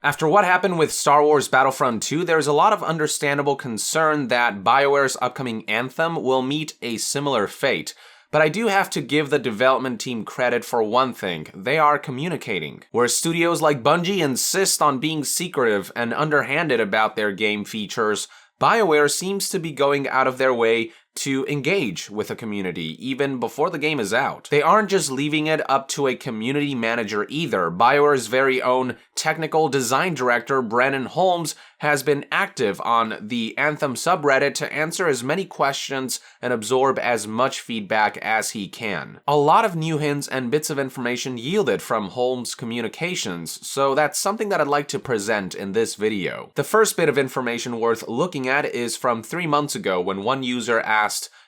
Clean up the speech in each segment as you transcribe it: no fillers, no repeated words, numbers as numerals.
After what happened with Star Wars Battlefront 2, there's a lot of understandable concern that Bioware's upcoming Anthem will meet a similar fate. But I do have to give the development team credit for one thing: they are communicating. Where studios like Bungie insist on being secretive and underhanded about their game features, Bioware seems to be going out of their way to engage with the community even before the game is out. They aren't just leaving it up to a community manager either. Bioware's very own technical design director, Brenton Holmes, has been active on the Anthem subreddit to answer as many questions and absorb as much feedback as he can. A lot of new hints and bits of information yielded from Holmes' communications, so that's something that I'd like to present in this video. The first bit of information worth looking at is from 3 months ago, when one user asked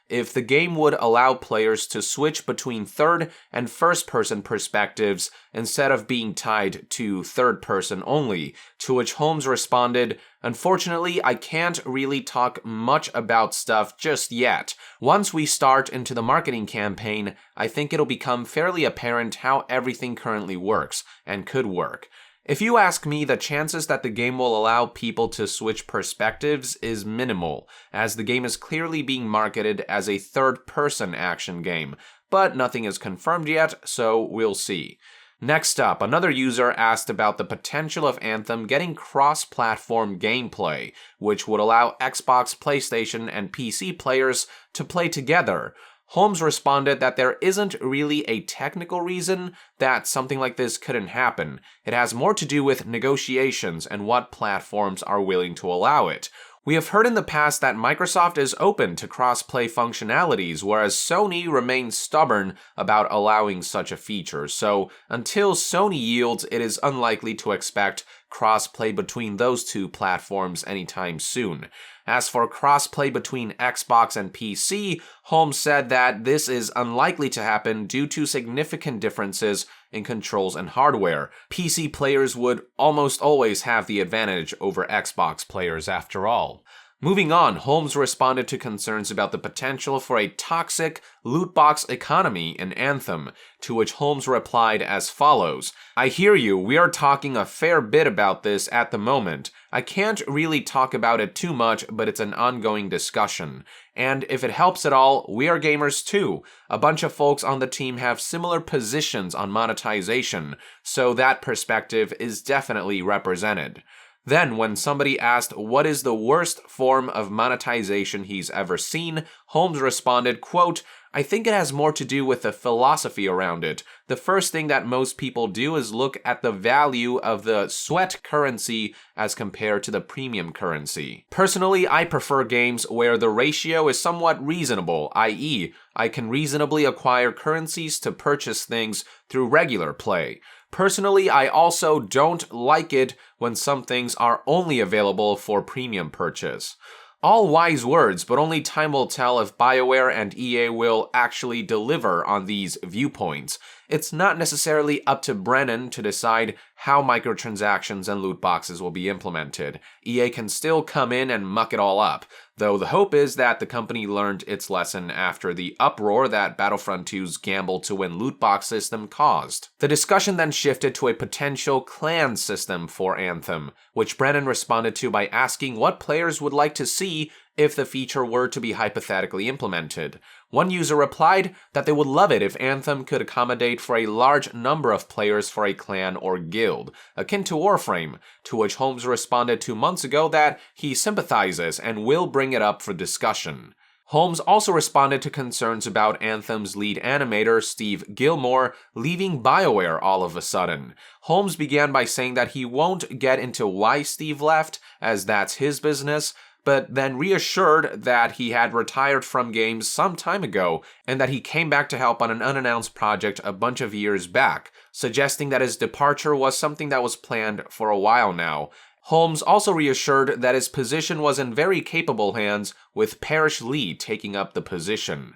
if the game would allow players to switch between third and first person perspectives instead of being tied to third person only, to which Holmes responded, "Unfortunately, I can't really talk much about stuff just yet. Once we start into the marketing campaign, I think it'll become fairly apparent how everything currently works and could work." If you ask me, the chances that the game will allow people to switch perspectives is minimal, as the game is clearly being marketed as a third-person action game, but nothing is confirmed yet, so we'll see. Next up, another user asked about the potential of Anthem getting cross-platform gameplay, which would allow Xbox, PlayStation, and PC players to play together. Holmes responded that there isn't really a technical reason that something like this couldn't happen. It has more to do with negotiations and what platforms are willing to allow it. We have heard in the past that Microsoft is open to cross-play functionalities, whereas Sony remains stubborn about allowing such a feature. So until Sony yields, it is unlikely to expect cross-play between those two platforms anytime soon. As for cross-play between Xbox and PC, Holmes said that this is unlikely to happen due to significant differences in controls and hardware. PC players would almost always have the advantage over Xbox players after all. Moving on, Holmes responded to concerns about the potential for a toxic loot box economy in Anthem, to which Holmes replied as follows: "I hear you, we are talking a fair bit about this at the moment. I can't really talk about it too much, but it's an ongoing discussion. And if it helps at all, we are gamers too. A bunch of folks on the team have similar positions on monetization, so that perspective is definitely represented." Then, when somebody asked what is the worst form of monetization he's ever seen, Holmes responded, quote, "I think it has more to do with the philosophy around it. The first thing that most people do is look at the value of the sweat currency as compared to the premium currency. Personally, I prefer games where the ratio is somewhat reasonable, i.e., I can reasonably acquire currencies to purchase things through regular play. Personally, I also don't like it when some things are only available for premium purchase." All wise words, but only time will tell if Bioware and EA will actually deliver on these viewpoints. It's not necessarily up to Brenton to decide how microtransactions and loot boxes will be implemented. EA can still come in and muck it all up, though the hope is that the company learned its lesson after the uproar that Battlefront 2's gamble to win loot box system caused. The discussion then shifted to a potential clan system for Anthem, which Brenton responded to by asking what players would like to see if the feature were to be hypothetically implemented. One user replied that they would love it if Anthem could accommodate for a large number of players for a clan or guild, akin to Warframe, to which Holmes responded 2 months ago that he sympathizes and will bring it up for discussion. Holmes also responded to concerns about Anthem's lead animator, Steve Gilmore, leaving Bioware all of a sudden. Holmes began by saying that he won't get into why Steve left, as that's his business, but then reassured that he had retired from games some time ago and that he came back to help on an unannounced project a bunch of years back, suggesting that his departure was something that was planned for a while now. Holmes also reassured that his position was in very capable hands, with Parrish Lee taking up the position.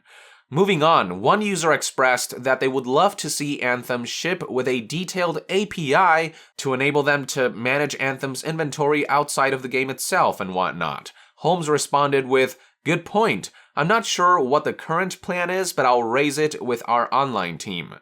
Moving on, one user expressed that they would love to see Anthem ship with a detailed API to enable them to manage Anthem's inventory outside of the game itself and whatnot. Holmes responded with, "Good point. I'm not sure what the current plan is, but I'll raise it with our online team."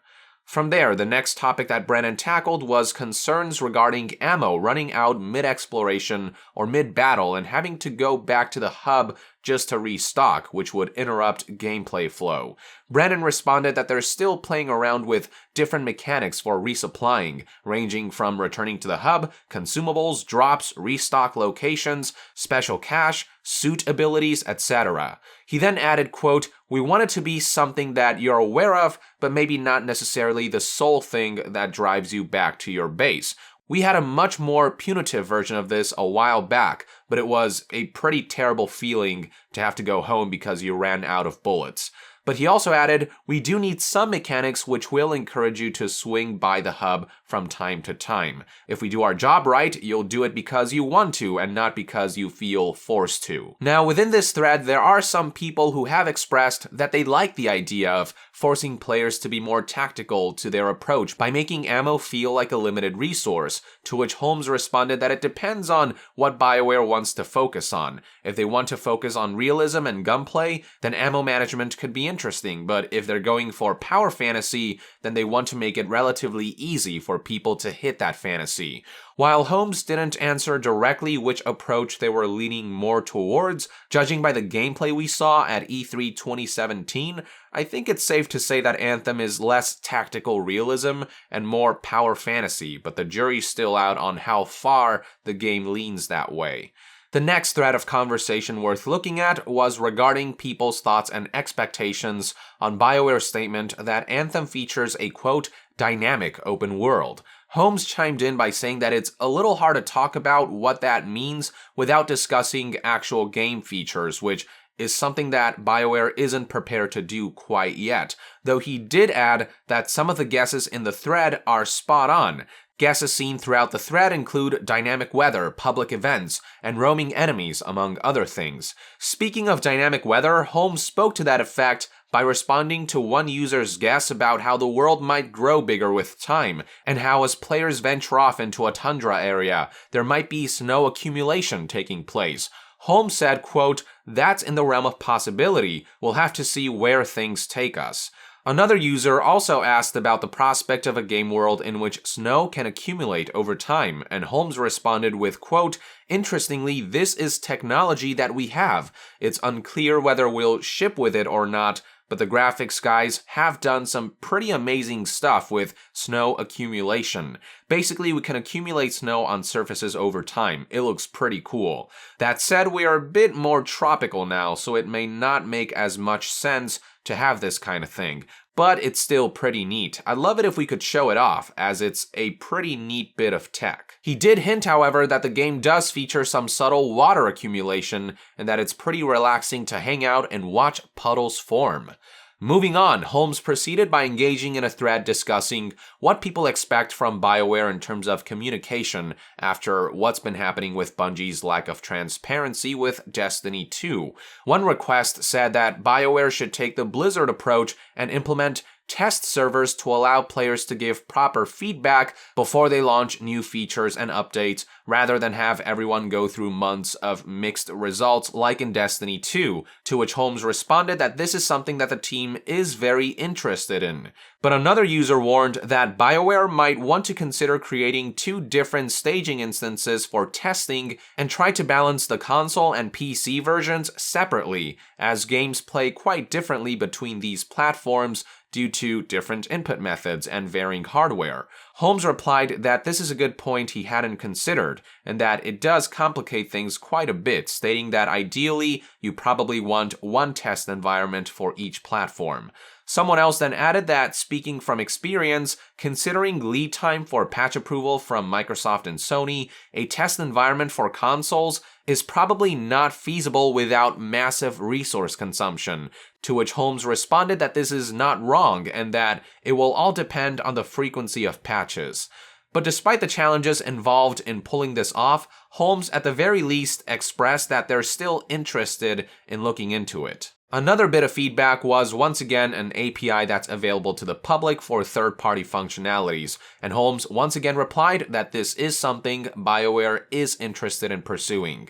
From there, the next topic that Brenton tackled was concerns regarding ammo running out mid-exploration or mid-battle and having to go back to the hub just to restock, which would interrupt gameplay flow. Brenton responded that they're still playing around with different mechanics for resupplying, ranging from returning to the hub, consumables, drops, restock locations, special cash, suit abilities, etc. He then added, quote, "We want it to be something that you're aware of, but maybe not necessarily the sole thing that drives you back to your base. We had a much more punitive version of this a while back, but it was a pretty terrible feeling to have to go home because you ran out of bullets." But he also added, "We do need some mechanics which will encourage you to swing by the hub from time to time. If we do our job right, you'll do it because you want to and not because you feel forced to." Now, within this thread, there are some people who have expressed that they like the idea of forcing players to be more tactical to their approach by making ammo feel like a limited resource, to which Holmes responded that it depends on what Bioware wants to focus on. If they want to focus on realism and gunplay, then ammo management could be interesting, but if they're going for power fantasy, then they want to make it relatively easy for people to hit that fantasy. While Holmes didn't answer directly which approach they were leaning more towards, judging by the gameplay we saw at E3 2017, I think it's safe to say that Anthem is less tactical realism and more power fantasy, but the jury's still out on how far the game leans that way. The next thread of conversation worth looking at was regarding people's thoughts and expectations on Bioware's statement that Anthem features a, quote, dynamic open world. Holmes chimed in by saying that it's a little hard to talk about what that means without discussing actual game features, which is something that Bioware isn't prepared to do quite yet, though he did add that some of the guesses in the thread are spot on. Guesses seen throughout the thread include dynamic weather, public events, and roaming enemies, among other things. Speaking of dynamic weather, Holmes spoke to that effect by responding to one user's guess about how the world might grow bigger with time, and how as players venture off into a tundra area, there might be snow accumulation taking place. Holmes said, quote, "That's in the realm of possibility. We'll have to see where things take us." Another user also asked about the prospect of a game world in which snow can accumulate over time, and Holmes responded with, quote, "Interestingly, this is technology that we have. It's unclear whether we'll ship with it or not, but the graphics guys have done some pretty amazing stuff with snow accumulation. Basically, we can accumulate snow on surfaces over time. It looks pretty cool. That said, we are a bit more tropical now, so it may not make as much sense to have this kind of thing, but it's still pretty neat. I'd love it if we could show it off, as it's a pretty neat bit of tech." He did hint, however, that the game does feature some subtle water accumulation, and that it's pretty relaxing to hang out and watch puddles form. Moving on, Holmes proceeded by engaging in a thread discussing what people expect from Bioware in terms of communication after what's been happening with Bungie's lack of transparency with Destiny 2. One request said that Bioware should take the Blizzard approach and implement test servers to allow players to give proper feedback before they launch new features and updates, rather than have everyone go through months of mixed results like in Destiny 2, to which Holmes responded that this is something that the team is very interested in. But another user warned that Bioware might want to consider creating 2 different staging instances for testing and try to balance the console and PC versions separately, as games play quite differently between these platforms due to different input methods and varying hardware. Holmes replied that this is a good point he hadn't considered, and that it does complicate things quite a bit, stating that ideally you probably want one test environment for each platform. Someone else then added that, speaking from experience, considering lead time for patch approval from Microsoft and Sony, a test environment for consoles is probably not feasible without massive resource consumption, to which Holmes responded that this is not wrong and that it will all depend on the frequency of patches. But despite the challenges involved in pulling this off, Holmes at the very least expressed that they're still interested in looking into it. Another bit of feedback was once again an API that's available to the public for third-party functionalities, and Holmes once again replied that this is something Bioware is interested in pursuing.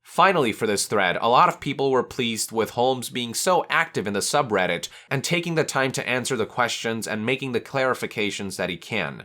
Finally, for this thread, a lot of people were pleased with Holmes being so active in the subreddit and taking the time to answer the questions and making the clarifications that he can.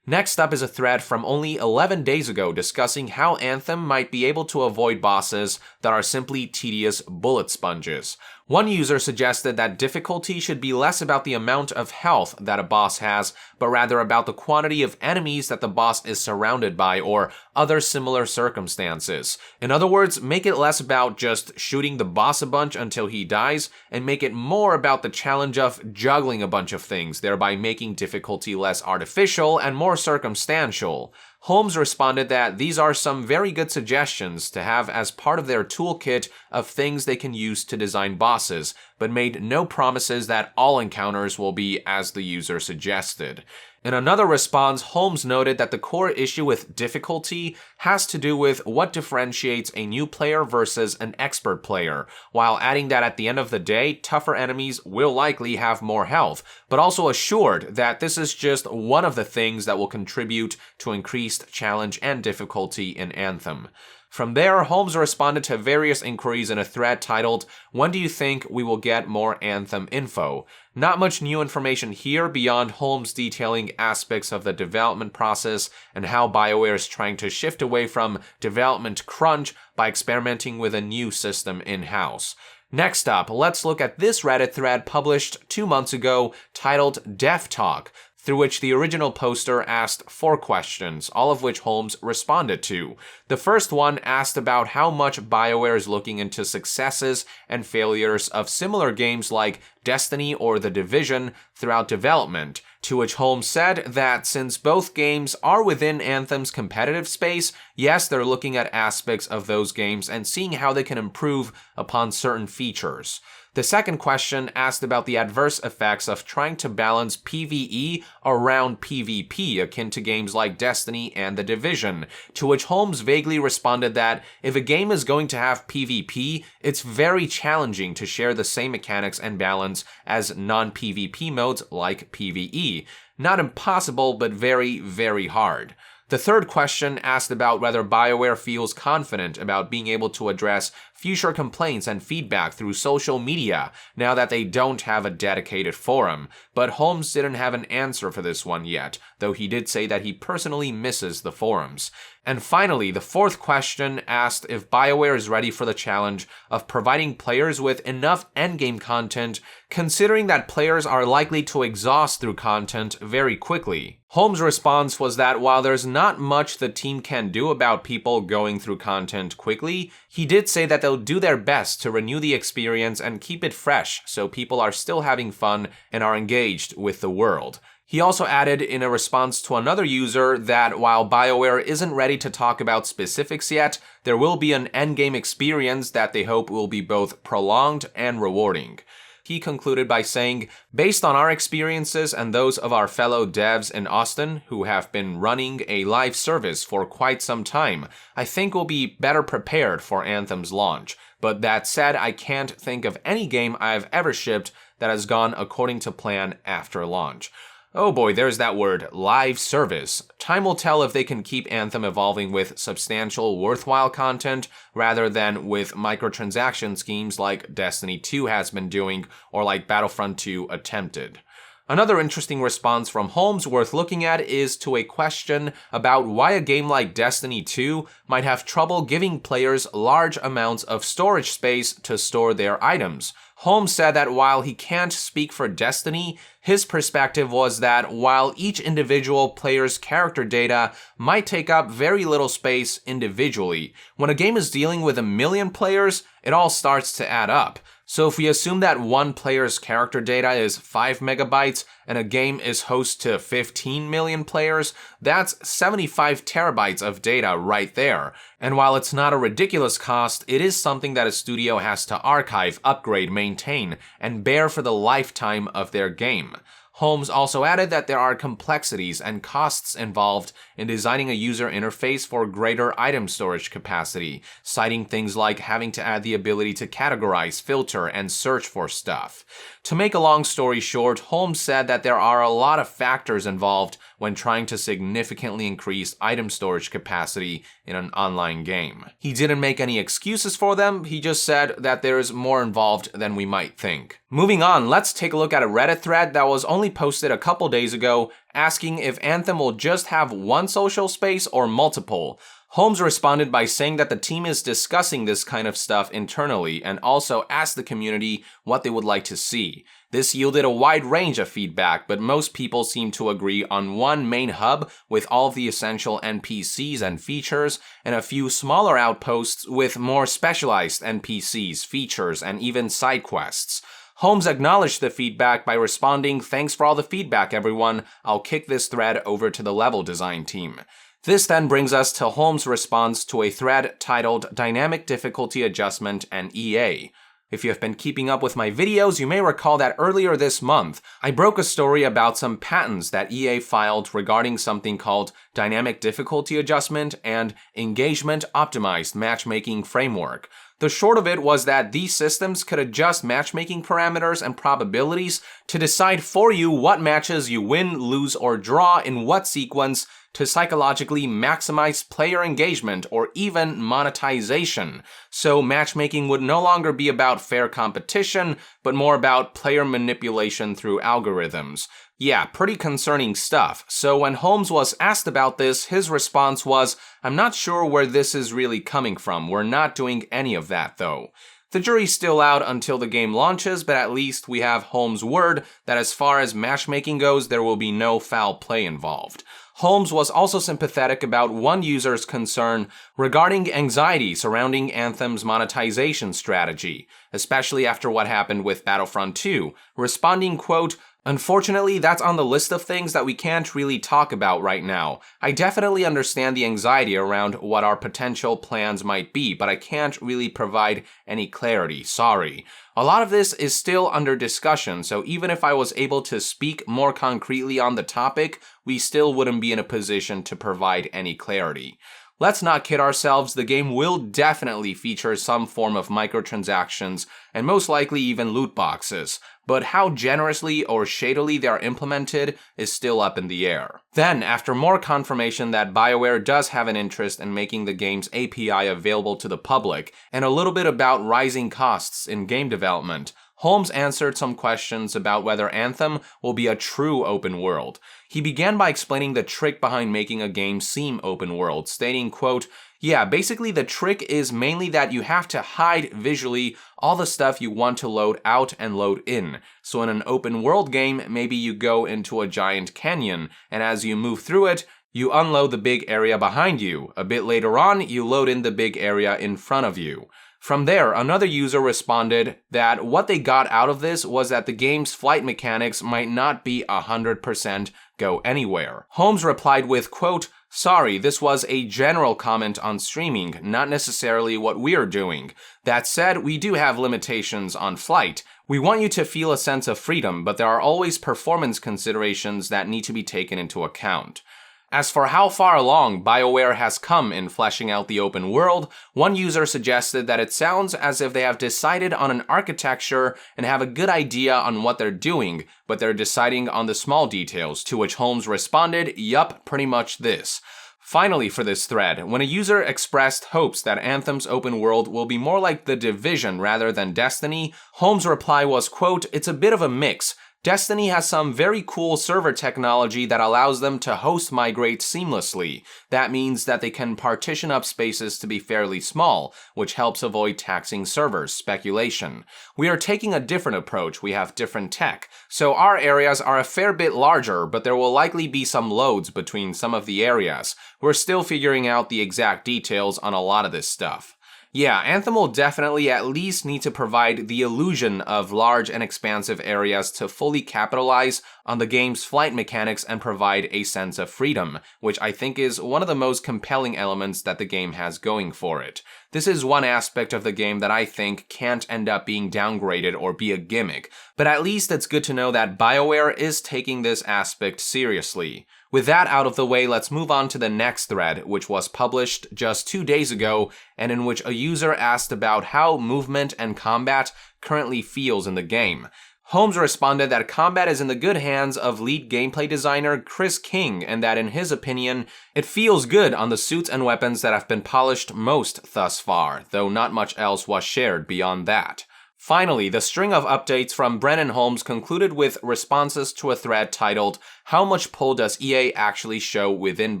Next up is a thread from only 11 days ago discussing how Anthem might be able to avoid bosses that are simply tedious bullet sponges. One user suggested that difficulty should be less about the amount of health that a boss has, but rather about the quantity of enemies that the boss is surrounded by or other similar circumstances. In other words, make it less about just shooting the boss a bunch until he dies, and make it more about the challenge of juggling a bunch of things, thereby making difficulty less artificial and more circumstantial. Holmes responded that these are some very good suggestions to have as part of their toolkit of things they can use to design bosses, but made no promises that all encounters will be as the user suggested. In another response, Holmes noted that the core issue with difficulty has to do with what differentiates a new player versus an expert player, while adding that at the end of the day, tougher enemies will likely have more health, but also assured that this is just one of the things that will contribute to increased challenge and difficulty in Anthem. From there, Holmes responded to various inquiries in a thread titled, "When do you think we will get more Anthem info?" Not much new information here beyond Holmes detailing aspects of the development process and how Bioware is trying to shift away from development crunch by experimenting with a new system in-house. Next up, let's look at this Reddit thread published 2 months ago titled Dev Talk, through which the original poster asked 4 questions, all of which Holmes responded to. The first one asked about how much Bioware is looking into successes and failures of similar games like Destiny or The Division throughout development, to which Holmes said that since both games are within Anthem's competitive space, yes, they're looking at aspects of those games and seeing how they can improve upon certain features. The second question asked about the adverse effects of trying to balance PvE around PvP akin to games like Destiny and The Division, to which Holmes vaguely responded that if a game is going to have PvP, it's very challenging to share the same mechanics and balance as non-PvP modes like PvE. Not impossible, but very, very hard. The third question asked about whether Bioware feels confident about being able to address future complaints and feedback through social media now that they don't have a dedicated forum, but Holmes didn't have an answer for this one yet, though he did say that he personally misses the forums. And finally, the fourth question asked if Bioware is ready for the challenge of providing players with enough endgame content, considering that players are likely to exhaust through content very quickly. Holmes' response was that while there's not much the team can do about people going through content quickly, he did say that they'll do their best to renew the experience and keep it fresh so people are still having fun and are engaged with the world. He also added in a response to another user that while Bioware isn't ready to talk about specifics yet, there will be an endgame experience that they hope will be both prolonged and rewarding. He concluded by saying, "Based on our experiences and those of our fellow devs in Austin, who have been running a live service for quite some time, I think we'll be better prepared for Anthem's launch. But that said, I can't think of any game I've ever shipped that has gone according to plan after launch." Oh boy, there's that word, live service. Time will tell if they can keep Anthem evolving with substantial, worthwhile content rather than with microtransaction schemes like Destiny 2 has been doing or like Battlefront 2 attempted. Another interesting response from Holmes worth looking at is to a question about why a game like Destiny 2 might have trouble giving players large amounts of storage space to store their items. Holmes said that while he can't speak for Destiny, his perspective was that while each individual player's character data might take up very little space individually, when a game is dealing with 1 million players, it all starts to add up. So if we assume that one player's character data is 5 megabytes and a game is host to 15 million players, that's 75 terabytes of data right there. And while it's not a ridiculous cost, it is something that a studio has to archive, upgrade, maintain, and bear for the lifetime of their game. Holmes also added that there are complexities and costs involved in designing a user interface for greater item storage capacity, citing things like having to add the ability to categorize, filter, and search for stuff. To make a long story short, Holmes said that there are a lot of factors involved when trying to significantly increase item storage capacity in an online game. He didn't make any excuses for them, he just said that there's more involved than we might think. Moving on, let's take a look at a Reddit thread that was only posted a couple days ago asking if Anthem will just have one social space or multiple. Holmes responded by saying that the team is discussing this kind of stuff internally and also asked the community what they would like to see. This yielded a wide range of feedback, but most people seem to agree on one main hub with all of the essential NPCs and features, and a few smaller outposts with more specialized NPCs, features, and even side quests. Holmes acknowledged the feedback by responding, "Thanks for all the feedback, everyone. I'll kick this thread over to the level design team." This then brings us to Holmes' response to a thread titled Dynamic Difficulty Adjustment and EA. If you have been keeping up with my videos, you may recall that earlier this month, I broke a story about some patents that EA filed regarding something called Dynamic Difficulty Adjustment and Engagement Optimized Matchmaking Framework. The short of it was that these systems could adjust matchmaking parameters and probabilities to decide for you what matches you win, lose, or draw in what sequence to psychologically maximize player engagement or even monetization. So matchmaking would no longer be about fair competition, but more about player manipulation through algorithms. Yeah, pretty concerning stuff. So when Holmes was asked about this, his response was, "I'm not sure where this is really coming from. We're not doing any of that though." The jury's still out until the game launches, but at least we have Holmes' word that as far as matchmaking goes, there will be no foul play involved. Holmes was also sympathetic about one user's concern regarding anxiety surrounding Anthem's monetization strategy, especially after what happened with Battlefront 2, responding, quote, "Unfortunately, that's on the list of things that we can't really talk about right now. I definitely understand the anxiety around what our potential plans might be, but I can't really provide any clarity, sorry. A lot of this is still under discussion, so even if I was able to speak more concretely on the topic, we still wouldn't be in a position to provide any clarity." Let's not kid ourselves, the game will definitely feature some form of microtransactions and most likely even loot boxes, but how generously or shadily they are implemented is still up in the air. Then, after more confirmation that Bioware does have an interest in making the game's API available to the public, and a little bit about rising costs in game development, Holmes answered some questions about whether Anthem will be a true open world. He began by explaining the trick behind making a game seem open world, stating, quote, "Yeah, basically the trick is mainly that you have to hide visually all the stuff you want to load out and load in. So in an open world game, maybe you go into a giant canyon, and as you move through it, you unload the big area behind you. A bit later on, you load in the big area in front of you." From there, another user responded that what they got out of this was that the game's flight mechanics might not be 100% go anywhere. Holmes replied with, quote, "Sorry, this was a general comment on streaming, not necessarily what we're doing. That said, we do have limitations on flight. We want you to feel a sense of freedom, but there are always performance considerations that need to be taken into account." As for how far along Bioware has come in fleshing out the open world, one user suggested that it sounds as if they have decided on an architecture and have a good idea on what they're doing, but they're deciding on the small details, to which Holmes responded, "Yup, pretty much this." Finally, for this thread, when a user expressed hopes that Anthem's open world will be more like The Division rather than Destiny, Holmes' reply was, quote, "It's a bit of a mix. Destiny has some very cool server technology that allows them to host migrate seamlessly. That means that they can partition up spaces to be fairly small, which helps avoid taxing servers, speculation. We are taking a different approach, we have different tech. So our areas are a fair bit larger, but there will likely be some loads between some of the areas. We're still figuring out the exact details on a lot of this stuff." Yeah, Anthem will definitely at least need to provide the illusion of large and expansive areas to fully capitalize on the game's flight mechanics and provide a sense of freedom, which I think is one of the most compelling elements that the game has going for it. This is one aspect of the game that I think can't end up being downgraded or be a gimmick, but at least it's good to know that Bioware is taking this aspect seriously. With that out of the way, let's move on to the next thread, which was published just 2 days ago, and in which a user asked about how movement and combat currently feels in the game. Holmes responded that combat is in the good hands of lead gameplay designer Chris King, and that in his opinion, it feels good on the suits and weapons that have been polished most thus far, though not much else was shared beyond that. Finally, the string of updates from Brenton Holmes concluded with responses to a thread titled, "How much pull does EA actually show within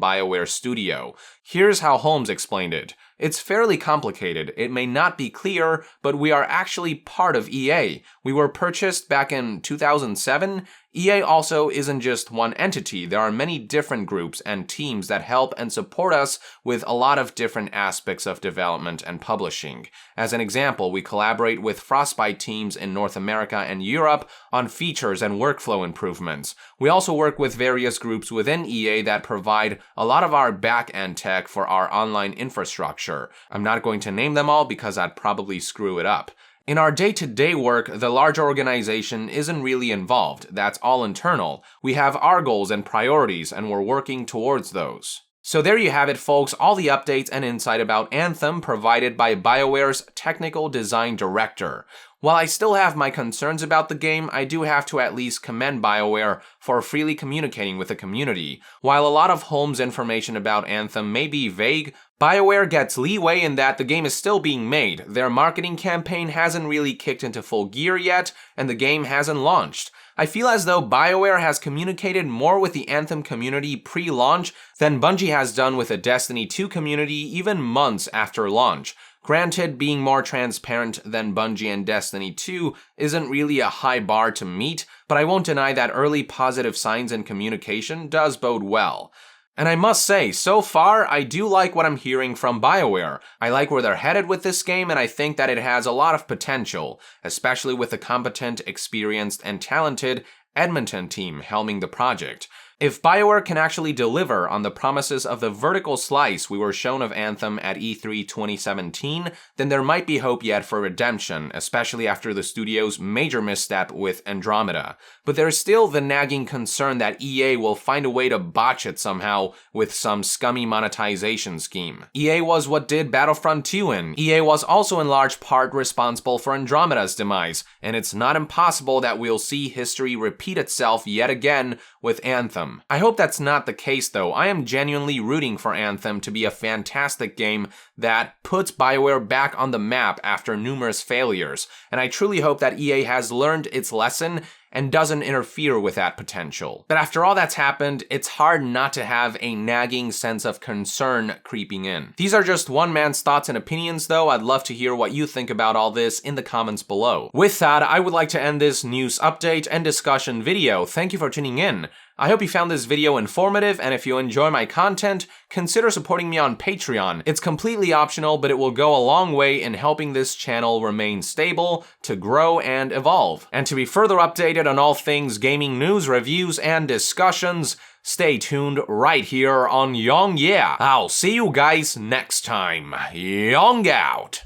Bioware Studio?" Here's how Holmes explained it. "It's fairly complicated. It may not be clear, but we are actually part of EA. We were purchased back in 2007. EA also isn't just one entity. There are many different groups and teams that help and support us with a lot of different aspects of development and publishing. As an example, we collaborate with Frostbite teams in North America and Europe on features and workflow improvements. We also work with various groups within EA that provide a lot of our back-end tech for our online infrastructure. I'm not going to name them all because I'd probably screw it up. In our day-to-day work, the larger organization isn't really involved. That's all internal. We have our goals and priorities, and we're working towards those." So there you have it, folks, all the updates and insight about Anthem provided by BioWare's technical design director. While I still have my concerns about the game, I do have to at least commend BioWare for freely communicating with the community. While a lot of Holmes' information about Anthem may be vague, BioWare gets leeway in that the game is still being made. Their marketing campaign hasn't really kicked into full gear yet, and the game hasn't launched. I feel as though BioWare has communicated more with the Anthem community pre-launch than Bungie has done with the Destiny 2 community even months after launch. Granted, being more transparent than Bungie and Destiny 2 isn't really a high bar to meet, but I won't deny that early positive signs in communication does bode well. And I must say, so far, I do like what I'm hearing from BioWare. I like where they're headed with this game, and I think that it has a lot of potential, especially with the competent, experienced, and talented Edmonton team helming the project. If BioWare can actually deliver on the promises of the vertical slice we were shown of Anthem at E3 2017, then there might be hope yet for redemption, especially after the studio's major misstep with Andromeda. But there's still the nagging concern that EA will find a way to botch it somehow with some scummy monetization scheme. EA was what did Battlefront 2 in. EA was also in large part responsible for Andromeda's demise, and it's not impossible that we'll see history repeat itself yet again with Anthem. I hope that's not the case though. I am genuinely rooting for Anthem to be a fantastic game that puts BioWare back on the map after numerous failures, and I truly hope that EA has learned its lesson and doesn't interfere with that potential. But after all that's happened, it's hard not to have a nagging sense of concern creeping in. These are just one man's thoughts and opinions though. I'd love to hear what you think about all this in the comments below. With that, I would like to end this news update and discussion video. Thank you for tuning in. I hope you found this video informative, and if you enjoy my content, consider supporting me on Patreon. It's completely optional, but it will go a long way in helping this channel remain stable, to grow and evolve. And to be further updated on all things gaming news, reviews, and discussions, stay tuned right here on Yong Yeah. I'll see you guys next time. Yong out!